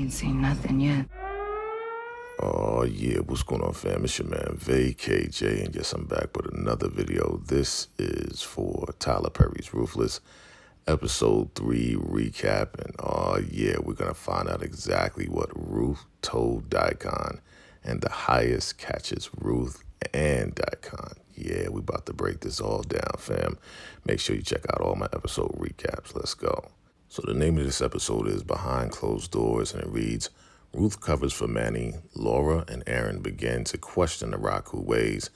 ain't seen nothing yet. Oh yeah, what's going on, fam? It's your man VACAY-JAY, and yes, I'm back with another video. This is for Tyler Perry's Ruthless, episode 3 recap. And oh yeah, we're gonna find out exactly what Ruth told Daikon, and the highest catches Ruth and Daikon. Yeah, we about to break this all down, fam. Make sure you check out all my episode recaps. Let's go. So the name of this episode is Behind Closed Doors, and it reads, Ruth covers for Manny. Laura and Aaron begin to question the Raku ways.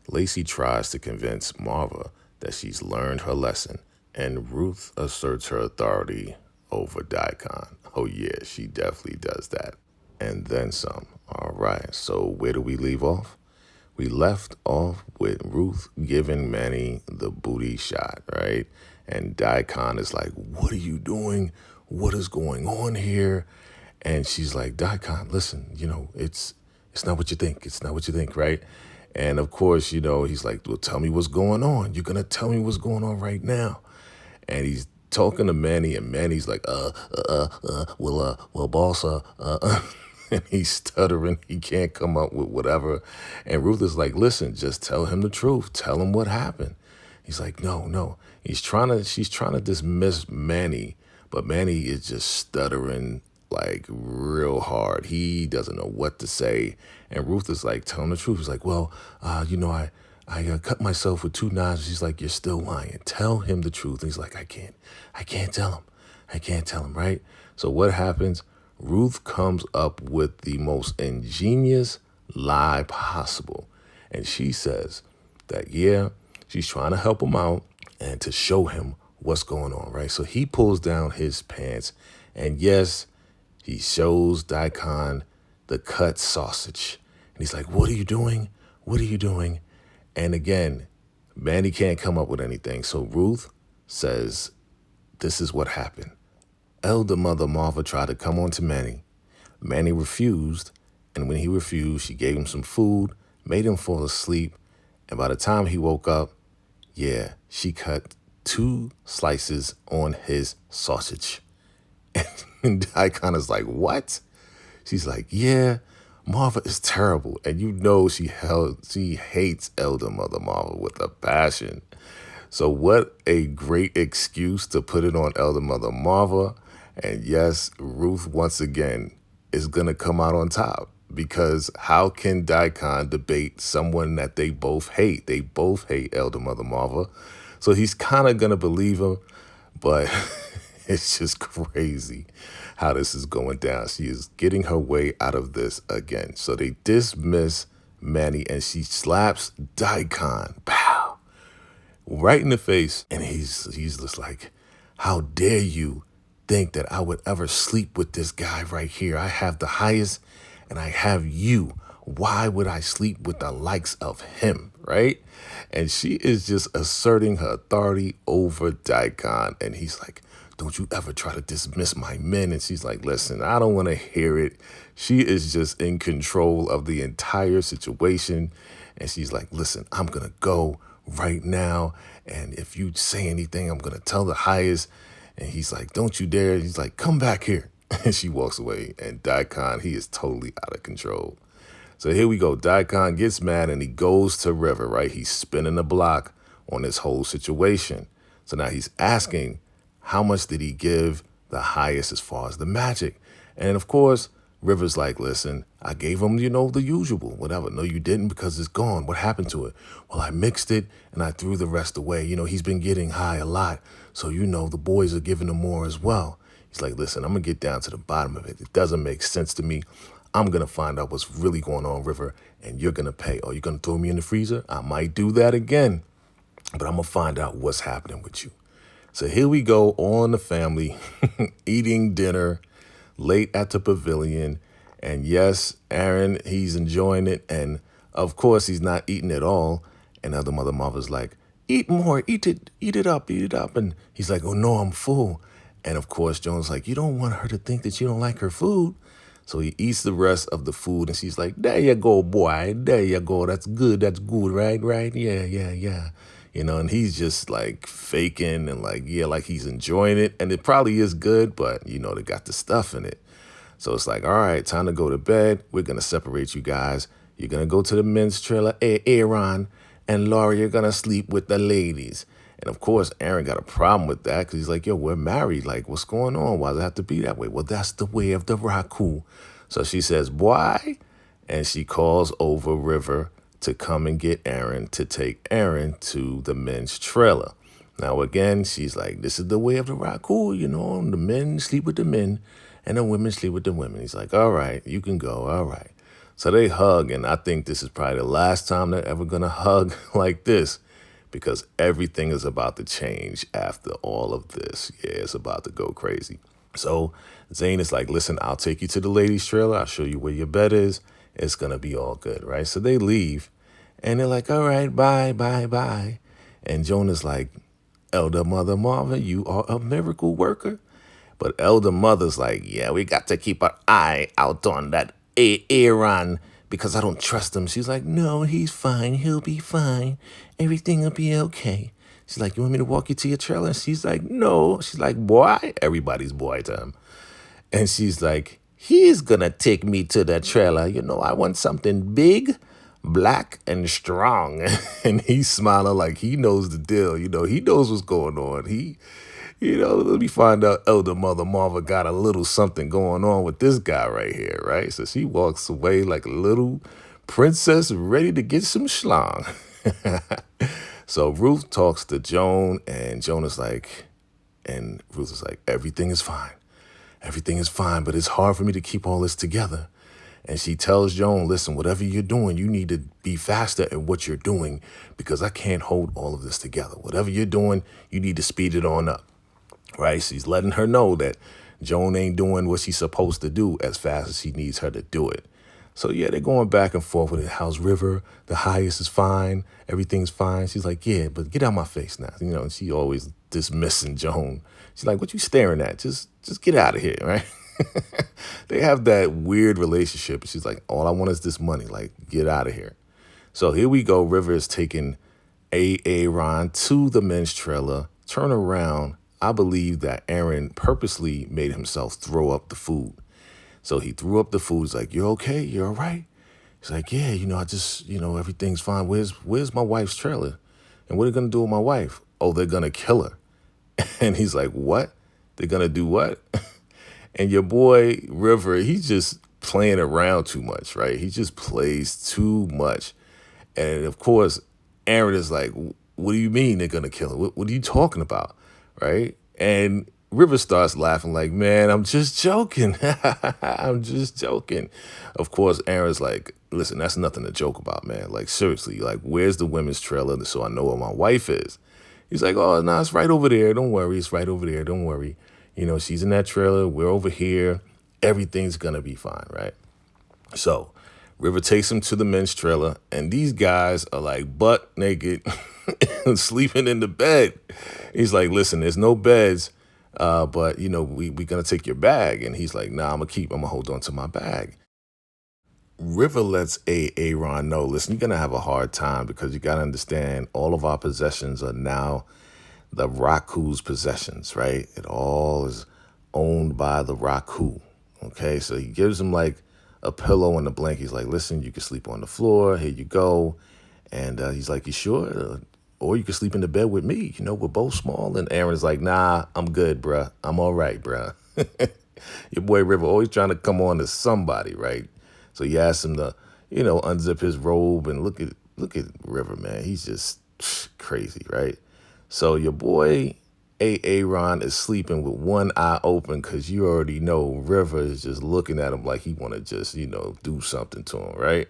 Lacey tries to convince Marva that she's learned her lesson, and Ruth asserts her authority over Daikon. Oh yeah, she definitely does that. And then some. All right, so where do we leave off? We left off with Ruth giving Manny the booty shot, right? And Daikon is like, what are you doing? What is going on here? And she's like, Daikon, listen, it's not what you think. It's not what you think, right? And of course, he's like, well, tell me what's going on. You're going to tell me what's going on right now. And he's talking to Manny, and Manny's like, well, boss, and he's stuttering. He can't come up with whatever. And Ruth is like, listen, just tell him the truth. Tell him what happened. He's like, no. She's trying to dismiss Manny, but Manny is just stuttering like real hard. He doesn't know what to say. And Ruth is like, tell him the truth. He's like, well, I cut myself with 2 knives. She's like, you're still lying. Tell him the truth. And he's like, I can't tell him. I can't tell him, right? So what happens? Ruth comes up with the most ingenious lie possible. And she says that, yeah, she's trying to help him out and to show him what's going on, right? So he pulls down his pants, and yes, he shows Daikon the cut sausage. And he's like, what are you doing? What are you doing? And again, Manny can't come up with anything. So Ruth says, this is what happened. Elder mother Marva tried to come on to Manny. Manny refused. And when he refused, she gave him some food, made him fall asleep. And by the time he woke up, yeah, she cut 2 slices on his sausage. And Daikon is like, what? She's like, yeah, Marva is terrible. And she hates Elder Mother Marva with a passion. So what a great excuse to put it on Elder Mother Marva. And yes, Ruth, once again, is going to come out on top. Because how can Daikon debate someone that they both hate? They both hate Elder Mother Marva. So he's kind of going to believe her. But it's just crazy how this is going down. She is getting her way out of this again. So they dismiss Manny, and she slaps Daikon. Pow! Right in the face. And he's just like, how dare you think that I would ever sleep with this guy right here? I have the highest, and I have you. Why would I sleep with the likes of him, right? And she is just asserting her authority over Daikon. And he's like, don't you ever try to dismiss my men. And she's like, listen, I don't want to hear it. She is just in control of the entire situation. And she's like, listen, I'm going to go right now. And if you say anything, I'm going to tell the highest. And he's like, don't you dare. He's like, come back here. And she walks away. And Daikon, he is totally out of control. So here we go. Daikon gets mad and he goes to River, right? He's spinning the block on this whole situation. So now he's asking, how much did he give the highest as far as the magic? And of course, River's like, listen, I gave him, the usual, whatever. No, you didn't, because it's gone. What happened to it? Well, I mixed it and I threw the rest away. He's been getting high a lot. So, the boys are giving him more as well. He's like, listen, I'm going to get down to the bottom of it. It doesn't make sense to me. I'm going to find out what's really going on, River, and you're going to pay. Oh, you're going to throw me in the freezer? I might do that again, but I'm going to find out what's happening with you. So here we go, all in the family, eating dinner late at the pavilion. And yes, Aaron, he's enjoying it. And of course, he's not eating at all. And Elder Mother Marva's like, eat more, eat it up. And he's like, oh, no, I'm full. And of course, Joan's like, you don't want her to think that you don't like her food. So he eats the rest of the food, and she's like, there you go, boy. There you go. That's good, right? Yeah. And he's just like faking and like, yeah, like he's enjoying it. And it probably is good, but, they got the stuff in it. So it's like, all right, time to go to bed. We're going to separate you guys. You're going to go to the men's trailer, Aaron, and Laura, you're going to sleep with the ladies. And of course, Aaron got a problem with that because he's like, yo, we're married. Like, what's going on? Why does it have to be that way? Well, that's the way of the Raku. So she says, boy, and she calls over River to come and get Aaron to take Aaron to the men's trailer. Now, again, she's like, this is the way of the Raku, you know, the men sleep with the men and the women sleep with the women. He's like, all right, you can go, all right. So they hug, and I think this is probably the last time they're ever going to hug like this because everything is about to change after all of this. Yeah, it's about to go crazy. So Zane is like, listen, I'll take you to the ladies' trailer. I'll show you where your bed is. It's going to be all good, right? So they leave, and they're like, all right, bye, bye, bye. And Jonah's like, Elder Mother Marva, you are a miracle worker. But Elder Mother's like, yeah, we got to keep our eye out on that Aaron because I don't trust him. She's like, no, he's fine. He'll be fine. Everything will be okay. She's like, you want me to walk you to your trailer? And she's like, no. She's like, boy, everybody's boy to him. And she's like, he's going to take me to the trailer. You know, I want something big, black, and strong. And he's smiling like he knows the deal. You know, he knows what's going on. Let me find out Elder Mother Marva got a little something going on with this guy right here, right? So she walks away like a little princess ready to get some schlong. So Ruth talks to Joan, and Joan is like, and Ruth is like, everything is fine. Everything is fine, but it's hard for me to keep all this together. And she tells Joan, listen, whatever you're doing, you need to be faster at what you're doing because I can't hold all of this together. Whatever you're doing, you need to speed it on up. Right? She's letting her know that Joan ain't doing what she's supposed to do as fast as she needs her to do it. So, yeah, they're going back and forth with it. How's River? The highest is fine. Everything's fine. She's like, yeah, but get out my face now. You know, and she always dismissing Joan. She's like, what you staring at? Just get out of here, right? They have that weird relationship. She's like, all I want is this money. Like, get out of here. So here we go. River is taking Aaron to the men's trailer. Turn around. I believe that Aaron purposely made himself throw up the food. So he threw up the food. He's like, you're okay? You're all right? He's like, yeah, I just, everything's fine. Where's my wife's trailer? And what are they going to do with my wife? Oh, they're going to kill her. And he's like, what? They're going to do what? And your boy, River, he's just playing around too much, right? He just plays too much. And, of course, Aaron is like, what do you mean they're going to kill her? What are you talking about? Right? And River starts laughing like, man, I'm just joking. I'm just joking. Of course, Aaron's like, listen, that's nothing to joke about, man. Like, seriously, like, where's the women's trailer so I know where my wife is? He's like, oh, no, it's right over there. Don't worry. It's right over there. Don't worry. She's in that trailer. We're over here. Everything's going to be fine, right? So River takes him to the men's trailer, and these guys are like butt naked sleeping in the bed. He's like, listen, there's no beds, but, we're going to take your bag. And he's like, nah, I'm going to hold on to my bag. River lets Aaron know, listen, you're going to have a hard time because you got to understand all of our possessions are now the Raku's possessions, right? It all is owned by the Raku, okay? So he gives him like a pillow and a blanket. He's like, listen, you can sleep on the floor. Here you go. And he's like, you sure? Or you can sleep in the bed with me. We're both small. And Aaron's like, nah, I'm good, bruh. I'm all right, bruh. Your boy River always trying to come on to somebody, right? So he asks him to, unzip his robe and look at River, man. He's just crazy, right? So your boy Aaron is sleeping with one eye open because you already know River is just looking at him like he want to just, do something to him, right?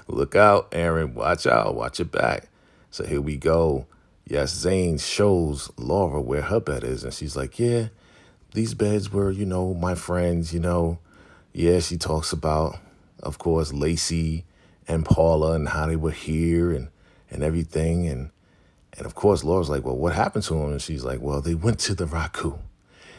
Look out, Aaron. Watch out. Watch your back. So here we go. Yes, Zane shows Laura where her bed is. And she's like, yeah, these beds were, my friends, Yeah, she talks about, of course, Lacey and Paula and how they were here and everything. And of course, Laura's like, well, what happened to them? And she's like, well, they went to the Raku.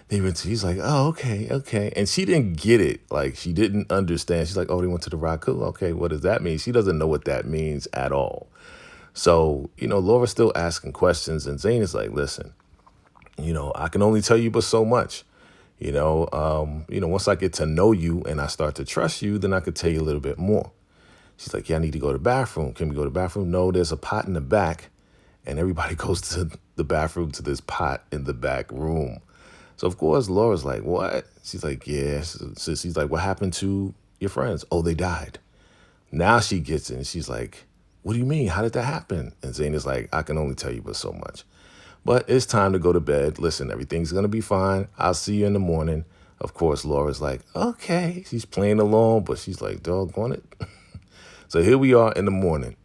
He's like, oh, okay. And she didn't get it. Like, she didn't understand. She's like, oh, they went to the Raku. Okay, what does that mean? She doesn't know what that means at all. So, Laura's still asking questions. And Zane is like, listen, I can only tell you but so much. Once I get to know you and I start to trust you, then I could tell you a little bit more. She's like, yeah, I need to go to the bathroom. Can we go to the bathroom? No, there's a pot in the back. And everybody goes to the bathroom to this pot in the back room. So, of course, Laura's like, what? She's like, yeah. So she's like, what happened to your friends? Oh, they died. Now she gets in. She's like, what do you mean? How did that happen? And Zane is like, I can only tell you but so much. But it's time to go to bed. Listen, everything's going to be fine. I'll see you in the morning. Of course, Laura's like, okay. She's playing along, but she's like, doggone it. So here we are in the morning.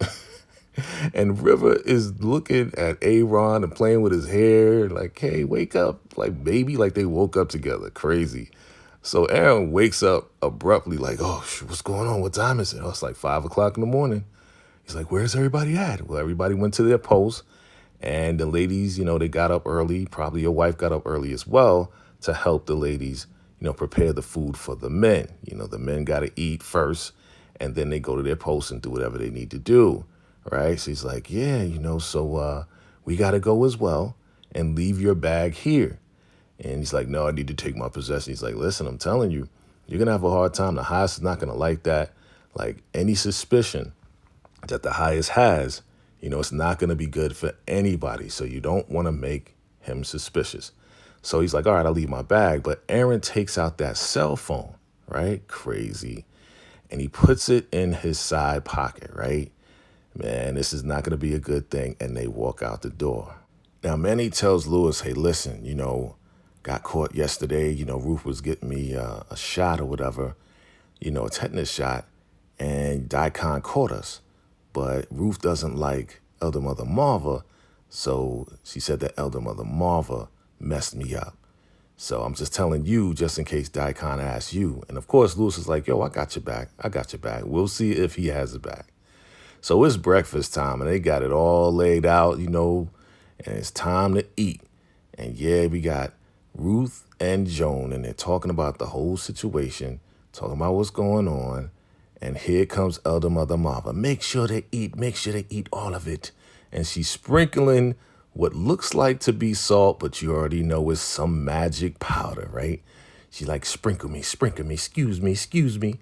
And River is looking at Aaron and playing with his hair. Like, hey, wake up. Like, baby, like they woke up together. Crazy. So Aaron wakes up abruptly like, oh, what's going on? What time is it? Oh, it's like 5 o'clock in the morning. He's like, where's everybody at? Well, everybody went to their post. And the ladies, they got up early. Probably your wife got up early as well to help the ladies, prepare the food for the men. The men got to eat first, and then they go to their posts and do whatever they need to do, right? So he's like, yeah, so we got to go as well and leave your bag here. And he's like, no, I need to take my possession. He's like, listen, I'm telling you, you're going to have a hard time. The highest is not going to like that. Like any suspicion that the highest has, it's not going to be good for anybody. So you don't want to make him suspicious. So he's like, all right, I'll leave my bag. But Aaron takes out that cell phone, right? Crazy. And he puts it in his side pocket, right? Man, this is not going to be a good thing. And they walk out the door. Now, Manny tells Lewis, hey, listen, got caught yesterday. Ruth was getting me a shot or whatever, a tetanus shot. And Daikon caught us. But Ruth doesn't like Elder Mother Marva, so she said that Elder Mother Marva messed me up. So I'm just telling you, just in case Daikon asks you. And of course, Lewis is like, yo, I got your back. I got your back. We'll see if he has it back. So it's breakfast time, and they got it all laid out, and it's time to eat. And yeah, we got Ruth and Joan, and they're talking about the whole situation, talking about what's going on. And here comes Elder Mother Marva. Make sure they eat all of it. And she's sprinkling what looks like to be salt, but you already know it's some magic powder, right? She's like, sprinkle me, excuse me.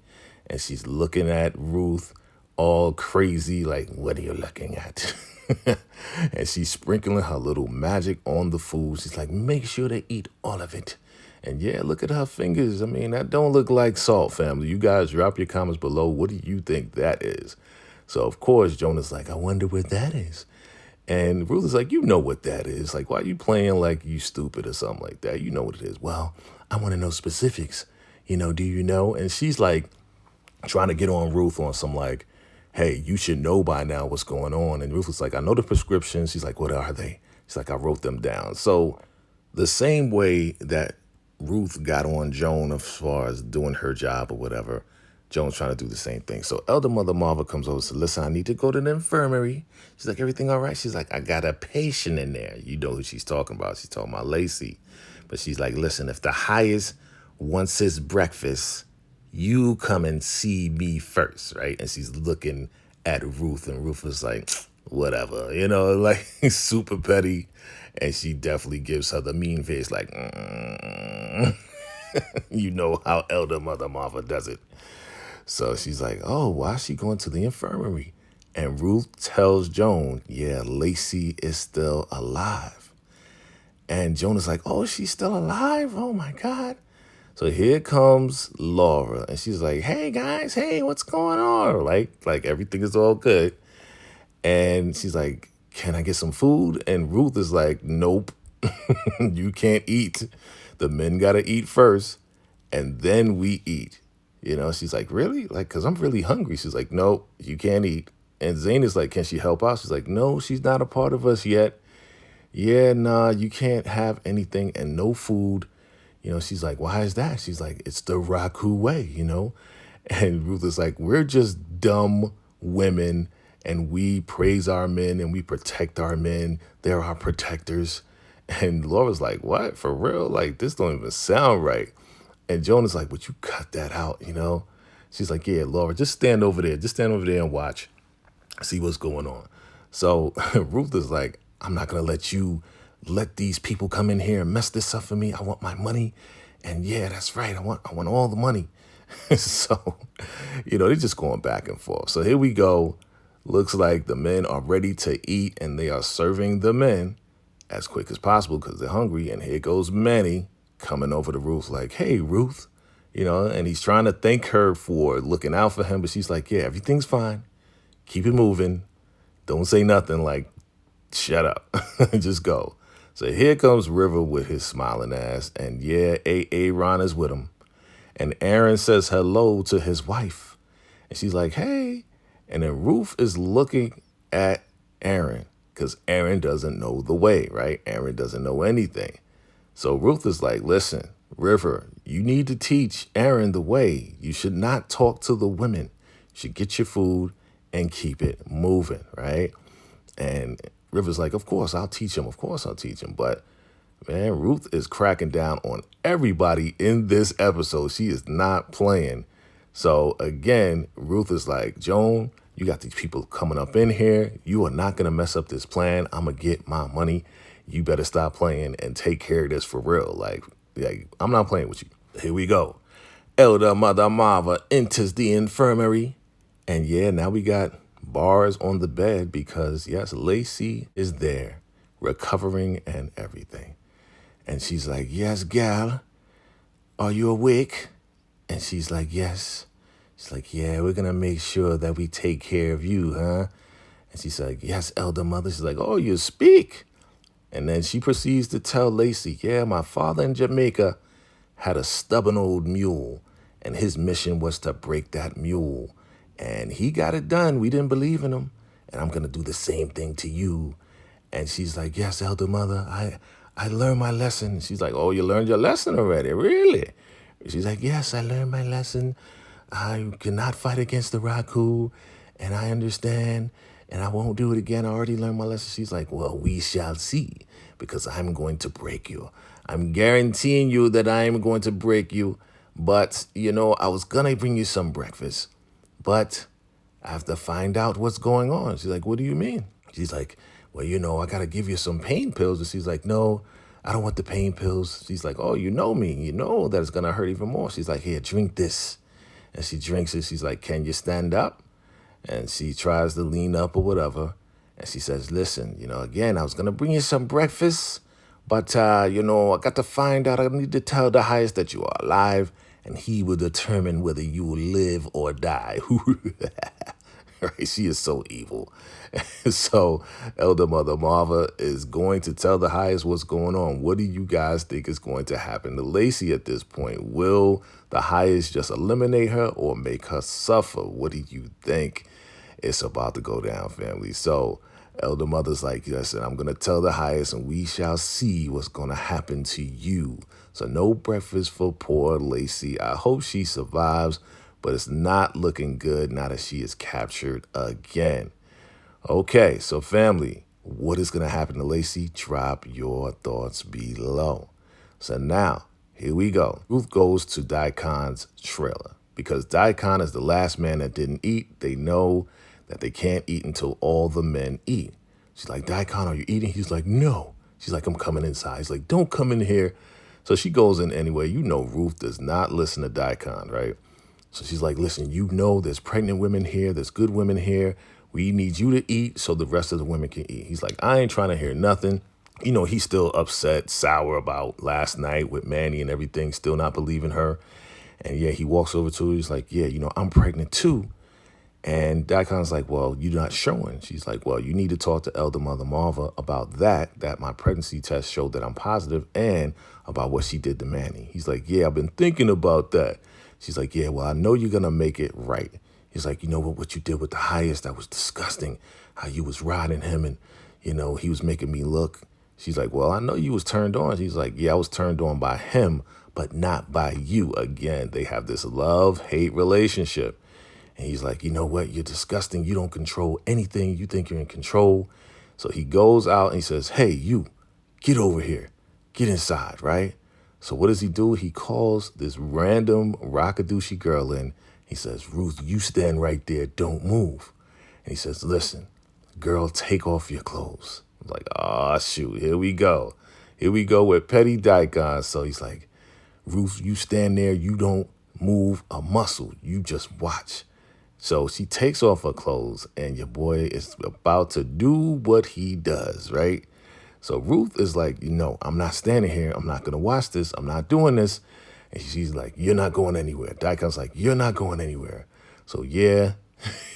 And she's looking at Ruth all crazy, like, what are you looking at? And she's sprinkling her little magic on the food. She's like, make sure they eat all of it. And yeah, look at her fingers. I mean, that don't look like salt, family. You guys drop your comments below. What do you think that is? So, of course, Jonah's like, I wonder what that is. And Ruth is like, you know what that is. Like, why are you playing like you stupid or something like that? You know what it is. Well, I want to know specifics. Do you know? And she's like trying to get on Ruth on some like, hey, you should know by now what's going on. And Ruth was like, I know the prescriptions. She's like, what are they? She's like, I wrote them down. So the same way that Ruth got on Joan as far as doing her job or whatever, Joan's trying to do the same thing. So Elder Mother Marva comes over and says, listen, I need to go to the infirmary. She's like, everything all right? She's like, I got a patient in there. You know who she's talking about. She's talking about Lacey. But she's like, listen, if the highest wants his breakfast, you come and see me first, right? And she's looking at Ruth, and Ruth is like, whatever, like super petty. And she definitely gives her the mean face, like, you know how Elder Mother Marva does it. So she's like, oh, why is she going to the infirmary? And Ruth tells Joan, yeah, Lacey is still alive. And Joan is like, oh, she's still alive? Oh, my God. So here comes Laura, and she's like, hey, guys, hey, what's going on? Like everything is all good. And she's like, can I get some food? And Ruth is like, nope, you can't eat. The men got to eat first, and then we eat. She's like, really? Like, because I'm really hungry. She's like, nope, you can't eat. And Zane is like, can she help out? She's like, no, she's not a part of us yet. Yeah, nah, you can't have anything and no food. She's like, why is that? She's like, it's the Raku way, And Ruth is like, we're just dumb women, and we praise our men and we protect our men. They're our protectors. And Laura's like, what? For real? Like, this don't even sound right. And Joan is like, would you cut that out, She's like, yeah, Laura, just stand over there. Just stand over there and watch. See what's going on. So Ruth is like, I'm not going to let these people come in here and mess this up for me. I want my money. And yeah, that's right. I want all the money. So, they're just going back and forth. So here we go. Looks like the men are ready to eat and they are serving the men as quick as possible because they're hungry. And here goes Manny coming over to Ruth like, hey, Ruth, and he's trying to thank her for looking out for him. But she's like, yeah, everything's fine. Keep it moving. Don't say nothing, like, shut up. Just go. So here comes River with his smiling ass. And yeah, Aaron is with him. And Aaron says hello to his wife. And she's like, hey. And then Ruth is looking at Aaron because Aaron doesn't know the way, right? Aaron doesn't know anything. So Ruth is like, listen, River, you need to teach Aaron the way. You should not talk to the women. You should get your food and keep it moving, right? And River's like, of course, I'll teach him. Of course, I'll teach him. But, man, Ruth is cracking down on everybody in this episode. She is not playing. So, again, Ruth is like, Joan, you got these people coming up in here. You are not going to mess up this plan. I'm going to get my money. You better stop playing and take care of this for real. Like, I'm not playing with you. Here we go. Elder Mother Marva enters the infirmary. And, yeah, now we got bars on the bed because, yes, Lacey is there recovering and everything. And she's like, yes, gal, are you awake? And she's like, yes. She's like, yeah, we're going to make sure that we take care of you, huh? And she's like, yes, elder mother. She's like, oh, you speak. And then she proceeds to tell Lacey, yeah, my father in Jamaica had a stubborn old mule, and his mission was to break that mule. And he got it done. We didn't believe in him. And I'm going to do the same thing to you. And she's like, yes, elder mother, I learned my lesson. She's like, oh, you learned your lesson already? Really? She's like, yes, I learned my lesson. I cannot fight against the Raku, and I understand, and I won't do it again. I already learned my lesson. She's like, well, we shall see, because I'm going to break you. I'm guaranteeing you that I am going to break you. But, I was going to bring you some breakfast, but I have to find out what's going on. She's like, what do you mean? She's like, well, I got to give you some pain pills. And she's like, no, I don't want the pain pills. She's like, oh, you know me. You know that it's going to hurt even more. She's like, here, drink this. And she drinks it. She's like, can you stand up? And she tries to lean up or whatever. And she says, listen, again, I was going to bring you some breakfast. But, I got to find out. I need to tell the highest that you are alive. And he will determine whether you will live or die. Right? She is so evil. So Elder Mother Marva is going to tell the highest what's going on. What do you guys think is going to happen to Lacey at this point? Will the highest just eliminate her or make her suffer? What do you think? It's about to go down, family. So Elder Mother's like, listen, I'm going to tell the highest and we shall see what's going to happen to you. So no breakfast for poor Lacey. I hope she survives, but it's not looking good now that she is captured again. Okay, so family, what is going to happen to Lacey? Drop your thoughts below. So now, here we go. Ruth goes to Daikon's trailer because Daikon is the last man that didn't eat. They know that they can't eat until all the men eat. She's like, Daikon, are you eating? He's like, no. She's like, I'm coming inside. He's like, don't come in here. So she goes in anyway. Ruth does not listen to Daikon, right? So she's like, listen, there's pregnant women here. There's good women here. We need you to eat so the rest of the women can eat. He's like, I ain't trying to hear nothing. He's still upset, sour about last night with Manny and everything, still not believing her. And yeah, he walks over to her. He's like, yeah, I'm pregnant too. And Daikon's like, well, you're not showing. She's like, well, you need to talk to Elder Mother Marva about that my pregnancy test showed that I'm positive and about what she did to Manny. He's like, yeah, I've been thinking about that. She's like, yeah, well, I know you're going to make it right. He's like, what you did with the highest, that was disgusting. How you was riding him and, he was making me look. She's like, well, I know you was turned on. He's like, yeah, I was turned on by him, but not by you. Again, they have this love-hate relationship. And he's like, you know what? You're disgusting. You don't control anything. You think you're in control. So he goes out and he says, hey, you, get over here. Get inside, right? So what does he do? He calls this random rockadooshie girl in. He says, Ruth, you stand right there. Don't move. And he says, listen, girl, take off your clothes. I'm like, oh, shoot, here we go. Here we go with Petty Daikon. So he's like, Ruth, you stand there, you don't move a muscle. You just watch. So she takes off her clothes, and your boy is about to do what he does, right? So Ruth is like, I'm not standing here. I'm not going to watch this. I'm not doing this. And she's like, you're not going anywhere. Daikon's like, you're not going anywhere. So yeah,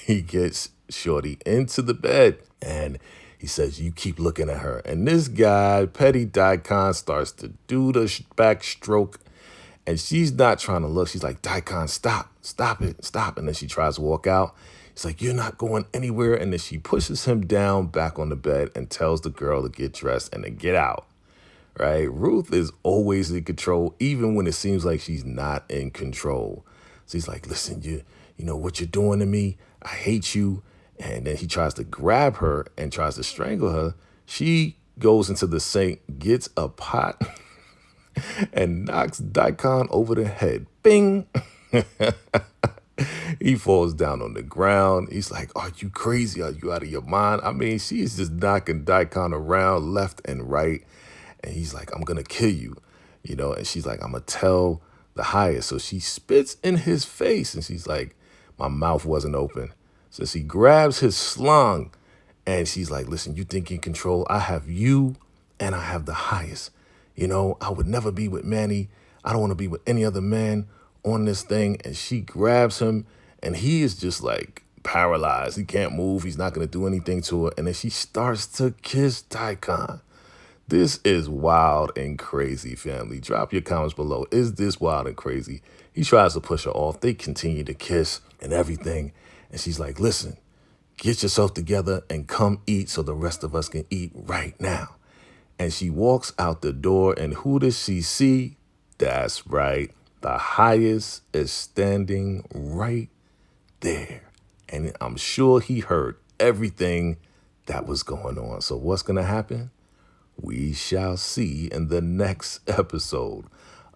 he gets Shorty into the bed, and he says, you keep looking at her. And this guy, Petty Daikon, starts to do the backstroke, and she's not trying to look. She's like, Daikon, stop it, stop. And then she tries to walk out. He's like, you're not going anywhere. And then she pushes him down back on the bed and tells the girl to get dressed and to get out, right? Ruth is always in control, even when it seems like she's not in control. So he's like, listen, you know what you're doing to me? I hate you. And then he tries to grab her and tries to strangle her. She goes into the sink, gets a pot, and knocks Daikon over the head. Bing! He falls down on the ground. He's like, are you crazy? Are you out of your mind? I mean, she's just knocking Daikon around left and right. And he's like, I'm going to kill you, and she's like, I'm going to tell the highest. So she spits in his face, and she's like, my mouth wasn't open. So she grabs his slung, and she's like, listen, you think you control? I have you, and I have the highest. I would never be with Manny. I don't want to be with any other man on this thing. And she grabs him, and he is just like paralyzed. He can't move. He's not going to do anything to her. And then she starts to kiss Daikon. This is wild and crazy, family. Drop your comments below. Is this wild and crazy? He tries to push her off. They continue to kiss and everything. And she's like, listen, get yourself together and come eat so the rest of us can eat right now. And she walks out the door, and who does she see? That's right. The highest is standing right there. And I'm sure he heard everything that was going on. So what's going to happen? We shall see in the next episode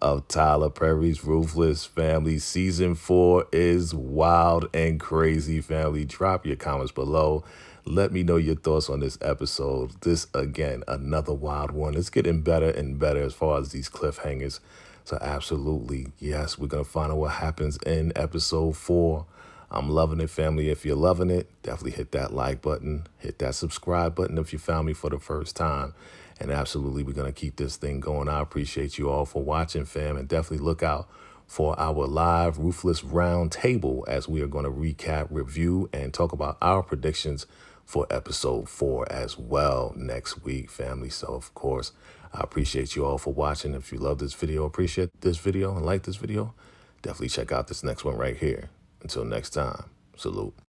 of Tyler Perry's Ruthless, family. Season 4 is wild and crazy, family. Drop your comments below. Let me know your thoughts on this episode. This, again, another wild one. It's getting better and better as far as these cliffhangers. So absolutely, yes, we're going to find out what happens in episode 4. I'm loving it, family. If you're loving it, definitely hit that like button. Hit that subscribe button if you found me for the first time. And absolutely, we're going to keep this thing going. I appreciate you all for watching, fam. And definitely look out for our live Ruthless round table as we are going to recap, review, and talk about our predictions for episode 4 as well next week, family. So, of course, I appreciate you all for watching. If you love this video, appreciate this video, and like this video, definitely check out this next one right here. Until next time, salute.